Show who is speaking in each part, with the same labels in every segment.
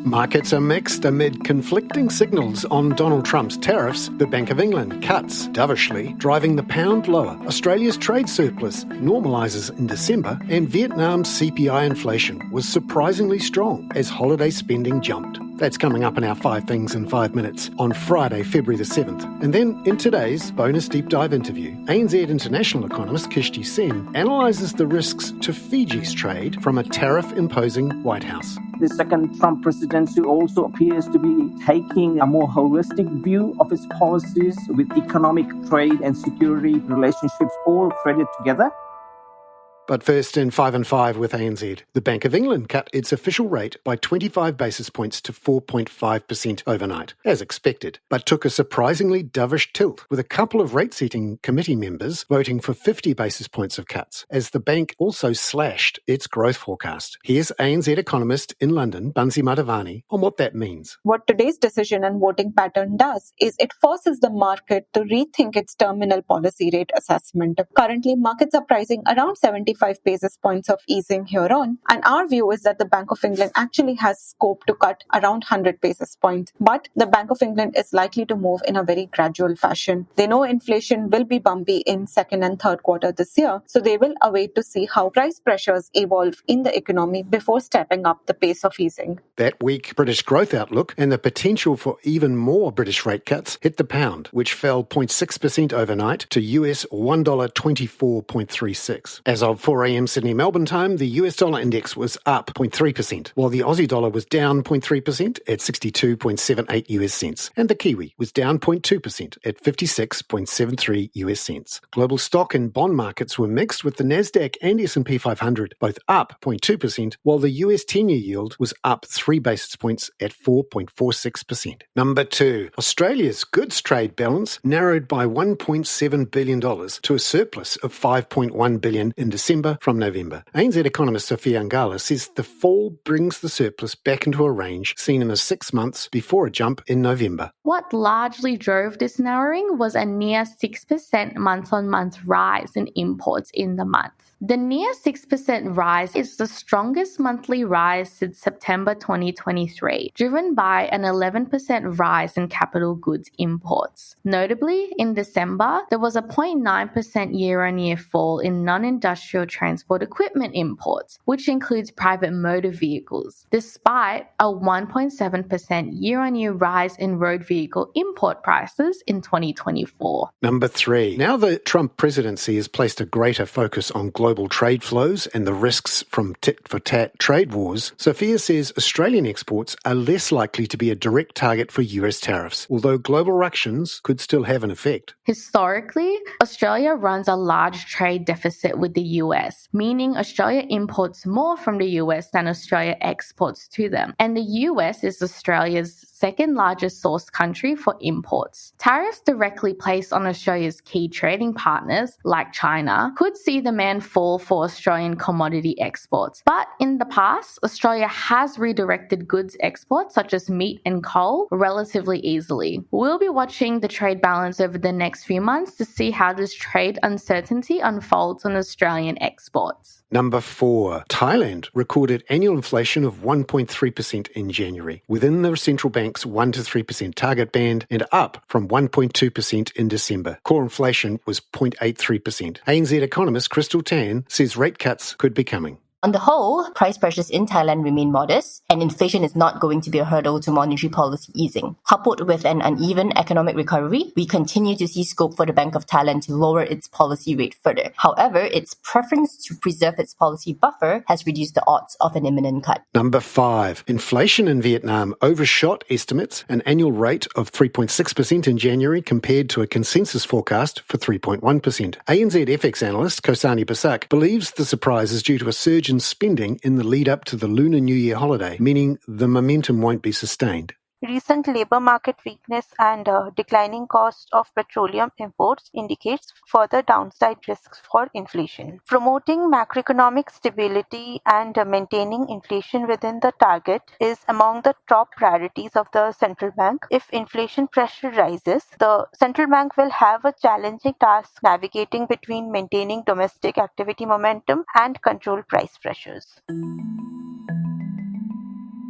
Speaker 1: Markets are mixed amid conflicting signals on Donald Trump's tariffs. The Bank of England cuts dovishly, driving the pound lower. Australia's trade surplus normalises in December, and Vietnam's CPI inflation was surprisingly strong as holiday spending jumped. That's coming up in our 5 Things in 5 Minutes on Friday, February the 7th. And then in today's bonus deep dive interview, ANZ international economist Kishti analyses the risks to Fiji's trade from a tariff-imposing White House.
Speaker 2: The second Trump presidency also appears to be taking a more holistic view of its policies, with economic, trade and security relationships all threaded together.
Speaker 1: But first, in 5 and 5 with ANZ, the Bank of England cut its official rate by 25 basis points to 4.5% overnight, as expected, but took a surprisingly dovish tilt, with a couple of rate-setting committee members voting for 50 basis points of cuts, as the bank also slashed its growth forecast. Here's ANZ economist in London, Bansi Madhavani, on what that means.
Speaker 3: What today's decision and voting pattern does is it forces the market to rethink its terminal policy rate assessment. Currently, markets are pricing around 75 basis points of easing here on, and our view is that the Bank of England actually has scope to cut around 100 basis points. But the Bank of England is likely to move in a very gradual fashion. They know inflation will be bumpy in second and third quarter this year, so they will await to see how price pressures evolve in the economy before stepping up the pace of easing.
Speaker 1: That weak British growth outlook and the potential for even more British rate cuts hit the pound, which fell 0.6% overnight to US $1.24.36. As of 4 a.m. Sydney Melbourne time, the US dollar index was up 0.3%, while the Aussie dollar was down 0.3% at 62.78 US cents, and the Kiwi was down 0.2% at 56.73 US cents. Global stock and bond markets were mixed, with the Nasdaq and S&P 500 both up 0.2%, while the US 10-year yield was up 3 basis points at 4.46%. Number 2, Australia's goods trade balance narrowed by $1.7 billion to a surplus of $5.1 billion in December from November. ANZ economist Sophia Ngala says the fall brings the surplus back into a range seen in the 6 months before a jump in November.
Speaker 4: What largely drove this narrowing was a near 6% month-on-month rise in imports in the month. The near 6% rise is the strongest monthly rise since September 2023, driven by an 11% rise in capital goods imports. Notably, in December, there was a 0.9% year-on-year fall in non-industrial transport equipment imports, which includes private motor vehicles, despite a 1.7% year-on-year rise in road vehicle import prices in 2024.
Speaker 1: Number 3. Now the Trump presidency has placed a greater focus on global trade flows and the risks from tit-for-tat trade wars, Sophia says Australian exports are less likely to be a direct target for US tariffs, although global ructions could still have an effect.
Speaker 4: Historically, Australia runs a large trade deficit with the US, meaning Australia imports more from the US than Australia exports to them, and the US is Australia's second largest source country for imports. Tariffs directly placed on Australia's key trading partners, like China, could see demand fall for Australian commodity exports. But in the past, Australia has redirected goods exports, such as meat and coal, relatively easily. We'll be watching the trade balance over the next few months to see how this trade uncertainty unfolds on Australian exports.
Speaker 1: Number 4. Thailand recorded annual inflation of 1.3% in January, within the central bank's 1 to 3% target band and up from 1.2% in December. Core inflation was 0.83%. ANZ economist Crystal Tan says rate cuts could be coming.
Speaker 5: On the whole, price pressures in Thailand remain modest, and inflation is not going to be a hurdle to monetary policy easing. Coupled with an uneven economic recovery, we continue to see scope for the Bank of Thailand to lower its policy rate further. However, its preference to preserve its policy buffer has reduced the odds of an imminent cut.
Speaker 1: Number 5. Inflation in Vietnam overshot estimates, an annual rate of 3.6% in January compared to a consensus forecast for 3.1%. ANZ FX analyst Kosani Basak believes the surprise is due to a surge in spending in the lead up to the Lunar New Year holiday, meaning the momentum won't be sustained.
Speaker 6: Recent labor market weakness and declining cost of petroleum imports indicates further downside risks for inflation. Promoting macroeconomic stability and maintaining inflation within the target is among the top priorities of the central bank. If inflation pressure rises, the central bank will have a challenging task navigating between maintaining domestic activity momentum and control price pressures.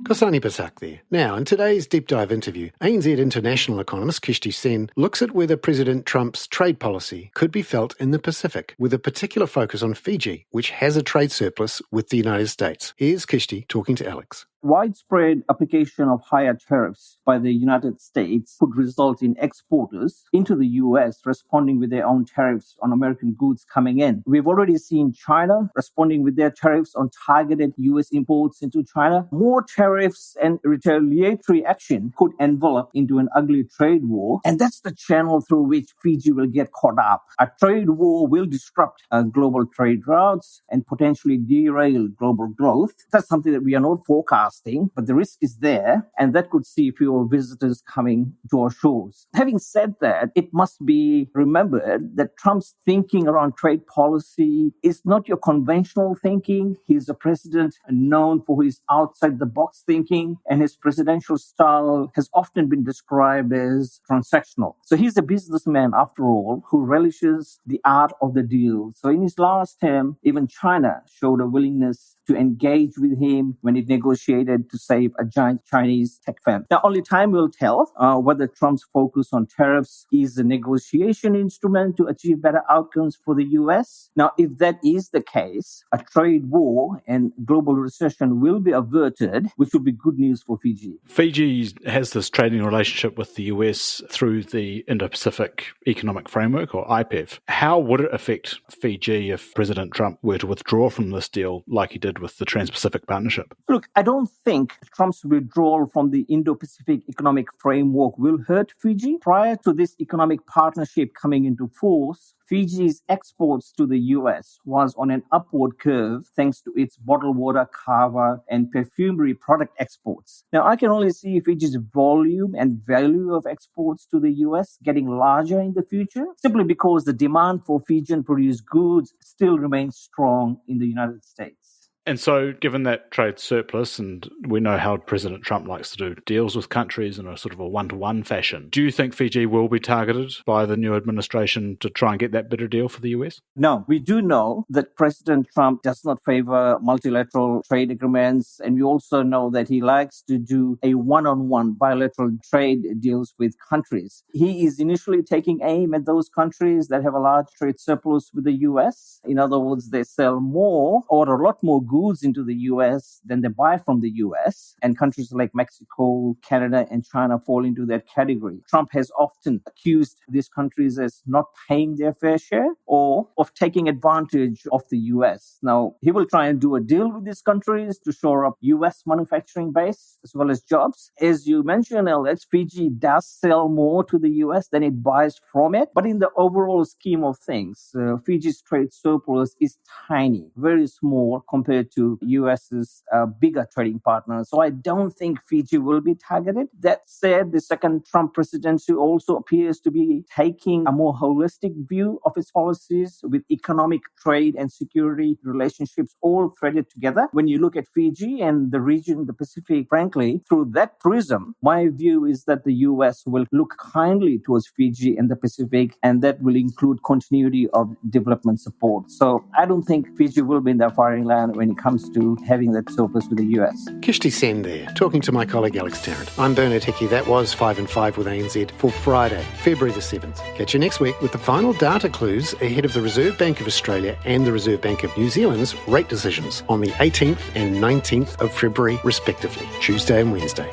Speaker 1: Kosani Pasak there. Now, in today's deep dive interview, ANZ international economist Kishti Sen looks at whether President Trump's trade policy could be felt in the Pacific, with a particular focus on Fiji, which has a trade surplus with the United States. Here's Kishti talking to Alex.
Speaker 2: Widespread application of higher tariffs by the United States could result in exporters into the US responding with their own tariffs on American goods coming in. We've already seen China responding with their tariffs on targeted US imports into China. More tariffs and retaliatory action could envelop into an ugly trade war, and that's the channel through which Fiji will get caught up. A trade war will disrupt global trade routes and potentially derail global growth. That's something that we are not forecasting, but the risk is there, and that could see fewer visitors coming to our shores. Having said that, it must be remembered that Trump's thinking around trade policy is not your conventional thinking. He's a president known for his outside-the-box thinking, and his presidential style has often been described as transactional. So he's a businessman, after all, who relishes the art of the deal. So in his last term, even China showed a willingness to engage with him when it negotiated to save a giant Chinese tech firm. Now, only time will tell whether Trump's focus on tariffs is a negotiation instrument to achieve better outcomes for the US. Now, if that is the case, a trade war and global recession will be averted, which will be good news for Fiji.
Speaker 7: Fiji has this trading relationship with the US through the Indo-Pacific Economic Framework, or IPEF. How would it affect Fiji if President Trump were to withdraw from this deal like he did with the Trans-Pacific Partnership?
Speaker 2: Look, I don't think Trump's withdrawal from the Indo-Pacific Economic Framework will hurt Fiji. Prior to this economic partnership coming into force, Fiji's exports to the US was on an upward curve thanks to its bottled water, kava, and perfumery product exports. Now, I can only see Fiji's volume and value of exports to the US getting larger in the future, simply because the demand for Fijian-produced goods still remains strong in the United States.
Speaker 7: And so, given that trade surplus, and we know how President Trump likes to do deals with countries in a sort of a one-to-one fashion, do you think Fiji will be targeted by the new administration to try and get that better deal for the US?
Speaker 2: No, we do know that President Trump does not favor multilateral trade agreements, and we also know that he likes to do a one-on-one bilateral trade deals with countries. He is initially taking aim at those countries that have a large trade surplus with the US. In other words, they sell more or a lot more goods into the US than they buy from the US, and countries like Mexico, Canada, and China fall into that category. Trump has often accused these countries as not paying their fair share or of taking advantage of the US. Now, he will try and do a deal with these countries to shore up US manufacturing base as well as jobs. As you mentioned, Alex, Fiji does sell more to the US than it buys from it, but in the overall scheme of things, Fiji's trade surplus is tiny, very small compared to US's bigger trading partners. So I don't think Fiji will be targeted. That said, the second Trump presidency also appears to be taking a more holistic view of its policies, with economic, trade, and security relationships all threaded together. When you look at Fiji and the region, the Pacific, frankly, through that prism, my view is that the US will look kindly towards Fiji and the Pacific, and that will include continuity of development support. So I don't think Fiji will be in the firing line when it comes to having that surplus with the US.
Speaker 1: Kishti Sen there, talking to my colleague Alex Tarrant. I'm Bernard Hickey. That was 5 and 5 with ANZ for Friday, February the 7th. Catch you next week with the final data clues ahead of the Reserve Bank of Australia and the Reserve Bank of New Zealand's rate decisions on the 18th and 19th of February, respectively, Tuesday and Wednesday.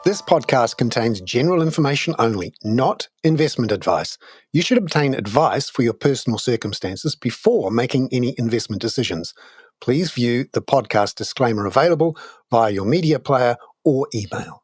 Speaker 1: This podcast contains general information only, not investment advice. You should obtain advice for your personal circumstances before making any investment decisions. Please view the podcast disclaimer available via your media player or email.